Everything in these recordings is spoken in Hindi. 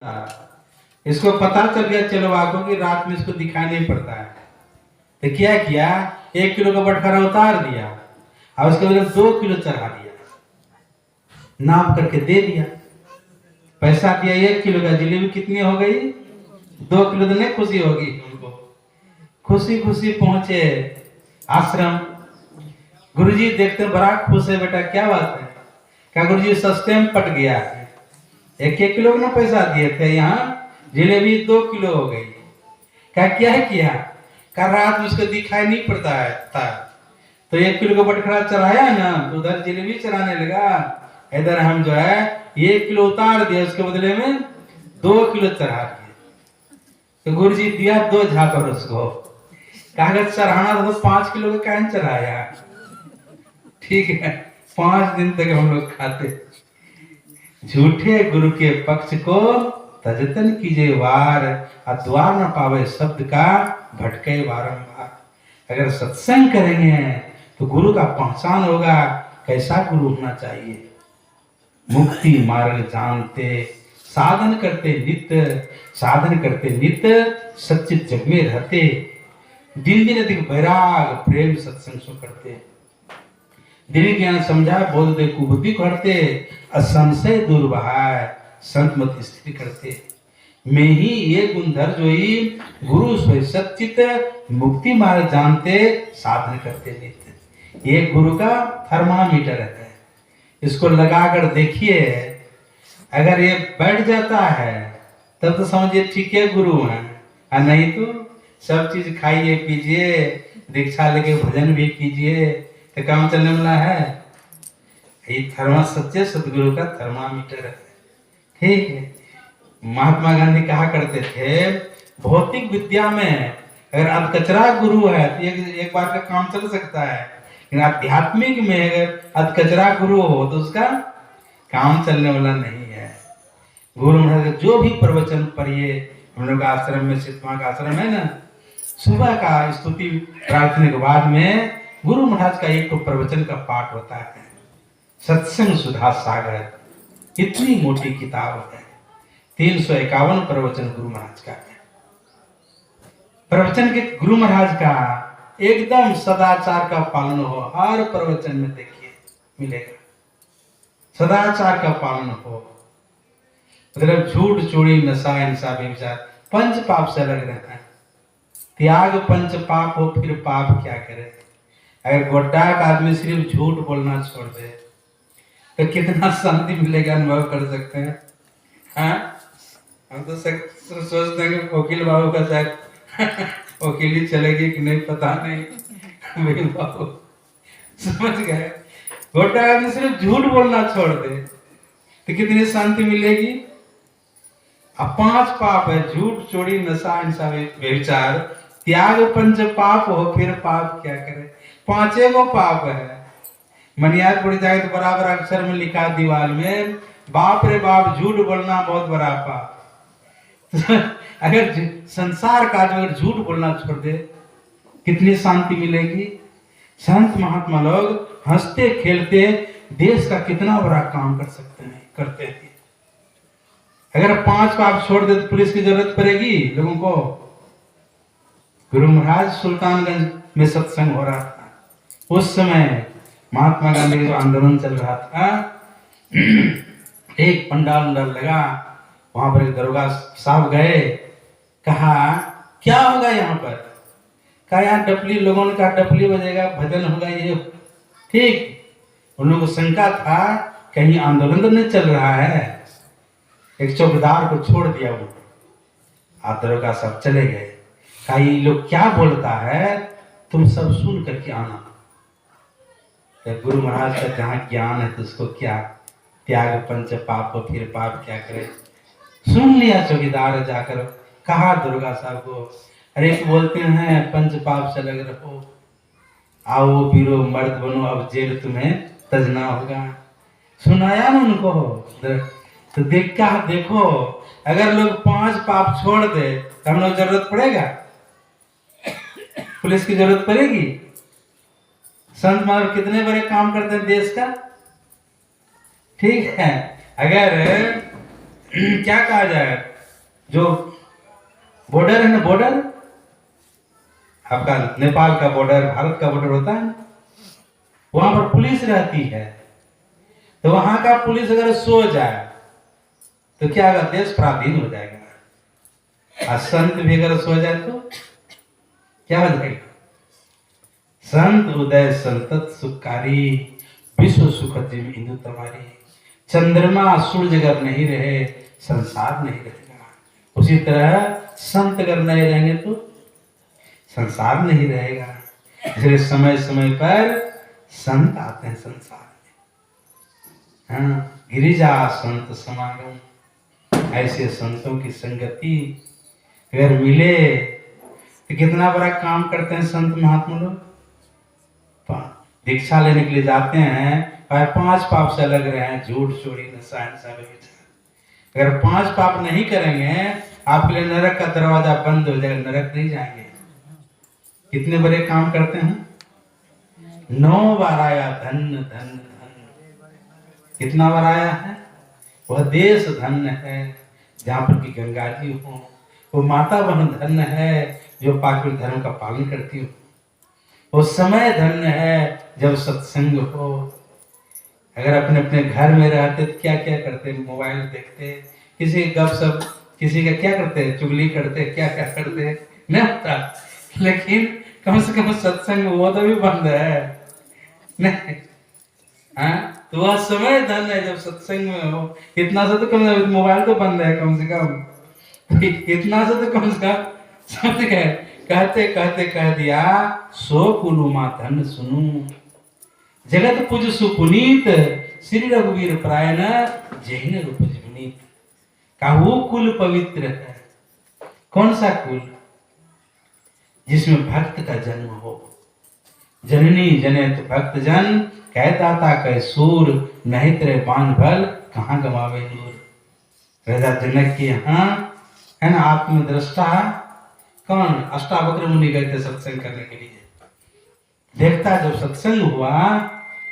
इसको पता चल गया चलवा को कि रात में इसको दिखाई नहीं पड़ता है, तो क्या किया, 1 किलो का बटखरा उतार दिया और उसके बाद 2 किलो चढ़ा दिया, नाप करके दे दिया, पैसा दिया 1 किलो का। जलेबी कितनी हो गई, 2 किलो। तो नहीं खुशी होगी उनको, खुशी खुशी पहुंचे आश्रम। गुरुजी देखते बड़ा खुश है, बेटा क्या बात है, क्या गुरुजी सस्ते में पट गया है, 1-1 किलो का पैसा दिए थे, यहाँ जलेबी 2 किलो हो गई। क्या है किया, क्या रात में उसको दिखाई नहीं पड़ता है था, तो 1 किलो का बटखरा चढ़ाया ना, तो उधर जलेबी चढ़ाने लगा, इधर हम जो है 1 किलो उतार दिया, उसके बदले में 2 किलो चढ़ा दिया। तो गुरु जी दिया 2 झापर उसको, कागज चढ़ाना था तो 5 किलो का कहन चढ़ाया। ठीक है, 5 दिन तक हम लोग खाते। झूठे गुरु के पक्ष को तजतन कीजिए वार, द्वार न पावे शब्द का भटके बारंबार। अगर सत्संग करेंगे तो गुरु का पहचान होगा, कैसा गुरु होना चाहिए। मुक्ति मार्ग जानते साधन करते नित्य, साधन करते नित्य सच्चित जग में रहते, दिन दिन अधिक वैराग प्रेम सत्संग सो करते। दिव्य ज्ञान समझा बोध दे कुबुद्धि करते, असंशय दूर बहाय संत मत स्थिर करते। मैं ही ये गुणधर जोई गुरु स्वयं सच्चित, मुक्ति मार्ग जानते साधन करते नित्य। ये गुरु का थर्मामीटर है, इसको लगाकर देखिए, अगर ये बैठ जाता है तब तो समझिए ठीक है गुरु है, और नहीं तो सब चीज खाइए पीजिए, दीक्षा लेके भजन भी कीजिए तो काम चलने वाला है। ये थर्मा सच्चे सदगुरु का थर्मामीटर है। ठीक है, महात्मा गांधी कहा करते थे, भौतिक विद्या में अगर अधकचरा गुरु है तो एक बार का काम चल सकता है, लेकिन आध्यात्मिक में अगर अधकचरा गुरु हो तो उसका काम चलने वाला नहीं है। गुरु महाराज जो भी प्रवचन पढ़िए, हम लोग आश्रम में सिद्धमा का आश्रम है ना, सुबह का स्तुति प्रार्थना के बाद में गुरु महाराज का एक प्रवचन का पाठ होता है। सत्संग सुधा सागर इतनी मोटी किताब है, 351 प्रवचन गुरु महाराज का है। प्रवचन के गुरु महाराज का एकदम सदाचार का पालन हो, हर प्रवचन में देखिए मिलेगा सदाचार का पालन हो। मतलब झूठ चोरी नशा हिंसा व्यभिचार 5 पाप से अलग रहता है। त्याग 5 पाप हो फिर पाप क्या करे। अगर गोड्डा का आदमी सिर्फ झूठ बोलना छोड़ दे तो कितना शांति मिलेगा, अनुभव कर सकते हैं। हाँ, हम तो सोचते हैं कि वकील बाबू का शायद वकीली चलेगी कि नहीं पता नहीं। वकील बाबू समझ गए, गोड्डा का आदमी सिर्फ झूठ बोलना छोड़ दे तो कितनी शांति मिलेगी। अब 5 पाप है, झूठ चोरी नशा हिंसा व्यभिचार, त्याग 5 पाप हो फिर पाप क्या करे। 5 को पाप है। मनियार पड़ी जाए तो बराबर अक्षर में लिखा दीवार में, बाप रे बाप झूठ बोलना बहुत बड़ा पाप। अगर संसार का अगर झूठ बोलना छोड़ दे कितनी शांति मिलेगी। संत महात्मा लोग हंसते खेलते देश का कितना बड़ा काम कर सकते हैं, करते हैं। अगर 5 पाप छोड़ दे तो पुलिस की जरूरत पड़ेगी लोगों को। गुरु महाराज सुल्तानगंज में सत्संग हो रहा था, उस समय महात्मा गांधी का आंदोलन चल रहा था। एक पंडाल लगा, वहां पर एक दरोगा साहब गए, कहा क्या होगा यहाँ पर, कहा यहाँ डपली, लोगों ने कहा डपली बजेगा, भजन होगा ये। ठीक, उन लोगों को शंका था कहीं आंदोलन तो नहीं चल रहा है। एक चौकीदार को छोड़ दिया, वो आप दरोगा साहब चले गए। कहा ये लोग क्या बोलता है तुम सब सुन करके आना। तो गुरु महाराज का जहाँ ज्ञान है तो उसको क्या, त्याग 5 पाप हो फिर पाप क्या करे। सुन लिया चौकीदार, जाकर कहा दुर्गा साहब को, अरे बोलते हैं 5 पाप से लग रहो, आओ बीरो मर्द बनो, अब जेल तुम्हें तजना होगा। सुनाया ना उनको। तो देखो अगर लोग 5 पाप छोड़ दे तो हम लोग जरूरत पड़ेगा, पुलिस की जरूरत पड़ेगी। संत महात्मा कितने बड़े काम करते हैं देश का। ठीक है, अगर क्या कहा जाए, जो बॉर्डर है ना, बॉर्डर आपका नेपाल का बॉर्डर, भारत का बॉर्डर होता है, वहां पर पुलिस रहती है। तो वहां का पुलिस अगर सो जाए तो क्या होगा, देश पराधीन हो जाएगा। और संत भी अगर सो जाए तो क्या हो जाएगा, संत उदय संतत सुखकारी, विश्व सुख जीव इंदु तुम्हारी। चंद्रमा सूर्य अगर नहीं रहे, संसार नहीं रहेगा। उसी तरह संत अगर नहीं रहेंगे तो संसार नहीं रहेगा। इसलिए समय समय पर संत आते हैं संसार में। हाँ, गिरिजा संत समागम, ऐसे संतों की संगति अगर मिले तो कितना बड़ा काम करते हैं संत महात्मा लोग। दीक्षा लेने के लिए जाते हैं, 5 पाप से अलग रहे हैं, झूठ चोरी नशा हिंसा व्यभिचार। अगर 5 पाप नहीं करेंगे आपके लिए नरक का दरवाजा बंद हो जाएगा, नरक नहीं जाएंगे। कितने बड़े काम करते हैं। 9 बार आया धन धन धन, कितना बार आया है। वह देश धन्य है जहाँ पर की गंगा जी हो, वो माता बहन धन्य है जो पार्थिव धर्म का पालन करती हो, वो समय धन्य है जब सत्संग हो। अगर अपने अपने घर में रहते तो क्या क्या करते, मोबाइल देखते, किसी गप सप, किसी का क्या करते, चुगली करते, क्या क्या करते नहीं होता। लेकिन कम से कम सत्संग वो तो भी बंद है नहीं। हाँ, तो वह समय धन है जब सत्संग में हो। इतना सा तो कम, मोबाइल तो बंद है कम से कम, इतना सा तो कम से कम समझ गए। कहते कहते कह दिया, सो कुलुमा धन सुनू, जगत पूज सुपुनीत, श्री रघुवीर प्रायण जैन रूप जीवनीत। वो कुल पवित्र है। कौन सा कुल, जिसमें भक्त का जन्म हो। जननी जनित भक्त जन, कह दाता कह सूर, नहीं तेरे बान भल कहाँ गवावे नूर। राजा जनक के यहाँ है ना आत्मदृष्टा कौन, अष्टावक्र मुनि गए थे सत्संग करने के लिए। देखता जब सत्संग हुआ,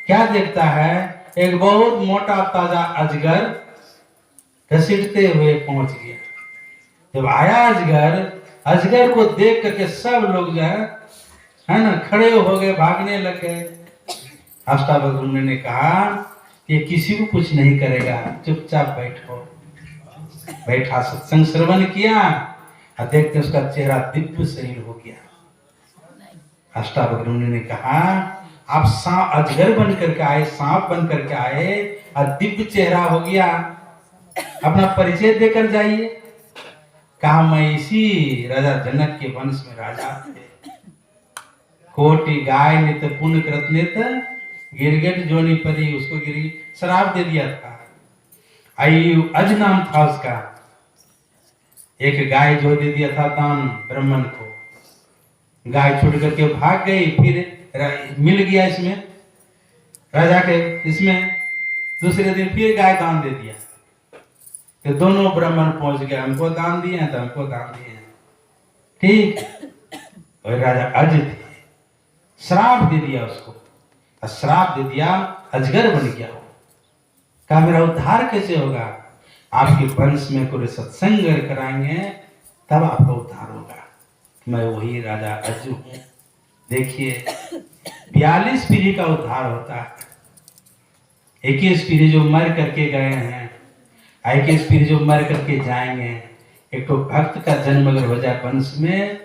क्या देखता है, एक बहुत मोटा ताजा अजगर घसीटते हुए पहुंच गया। जब आया अजगर, अजगर को देख करके सब लोग जो है ना खड़े हो गए, भागने लग गए। अष्टावक्र मुनि ने कहा, ये किसी को कुछ नहीं करेगा, चुपचाप बैठो। बैठा, सत्संग श्रवण किया और देखते उसका चेहरा दिव्य शरीर हो गया। अष्टावक्र मुनि ने कहा, आप अजगर बन करके आए, सांप बन करके आए और दिव्य चेहरा हो गया, अपना परिचय देकर जाइए। कहा, मैं इसी राजा जनक के वंश में राजा थे। कोटि गाय नित पुण्य कृत नित, गिरगिट जोनी परी, उसको गिरी शराब दे दिया था। आयु अज नाम था उसका, एक गाय जो दे दिया था दान ब्राह्मण को। गाय छूट करके भाग गई, फिर मिल गया इसमें राजा के, इसमें दूसरे दिन फिर गाय दान दे दिया। तो दोनों ब्राह्मण पहुंच गए, हमको दान दिए हैं तो हमको दान दिए हैं, ठीक। और राजा अज थे, श्राप दे दिया उसको, श्राप दे दिया, अजगर बन गया हो। कहा, मेरा उद्धार कैसे होगा, आपके वंश में कोई सत्संग कराएंगे तब आपका उद्धार होगा। मैं वही राजा अज हूं। देखिए 42 पीढ़ी का उद्धार होता है। 21 पीढ़ी जो मर करके गए हैं, 21 पीढ़ी जो मर करके जाएंगे। एक तो भक्त का जन्म अगर हो जाए वंश में,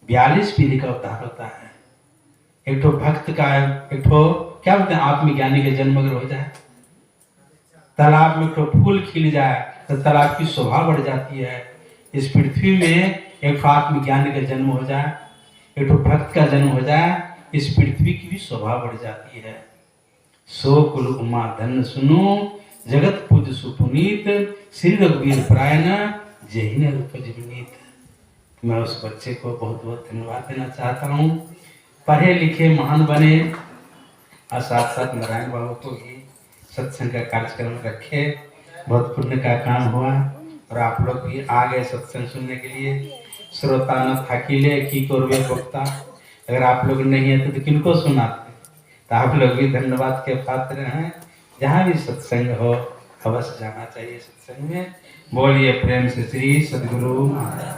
42 पीढ़ी का उद्धार होता है। एक तो भक्त का, एक तो क्या बोलते हैं, आत्मज्ञानी का जन्म अगर हो जाए, तालाब में तो फूल खिल जाए तो तालाब की शोभा बढ़ जाती है। इस पृथ्वी में एक आत्मज्ञानी का जन्म हो जाए, एक तो भक्त का जन्म हो जाए, इस पृथ्वी की भी शोभा बढ़ जाती है। सो कुल उमा धन सुनो, जगत पूज सुपुनीत, श्री रघुवीर प्रायण जैन रूप जीवनीत। मैं उस बच्चे को बहुत बहुत धन्यवाद देना चाहता हूँ। पढ़े लिखे महान बने और साथ साथ नारायण बाबू को भी सत्संग का कार्यक्रम रखे। बहुत पुण्य का काम हुआ और आप लोग भी आ गए सत्संग सुनने के लिए। श्रोता न थाकिले की कोरवे वक्ता, अगर आप लोग नहीं है तो किनको सुनाते। तो आप लोग भी धन्यवाद के पात्र हैं। जहाँ भी सत्संग हो अवश्य जाना चाहिए सत्संग में। बोलिए प्रेम से श्री सद्गुरु महाराज।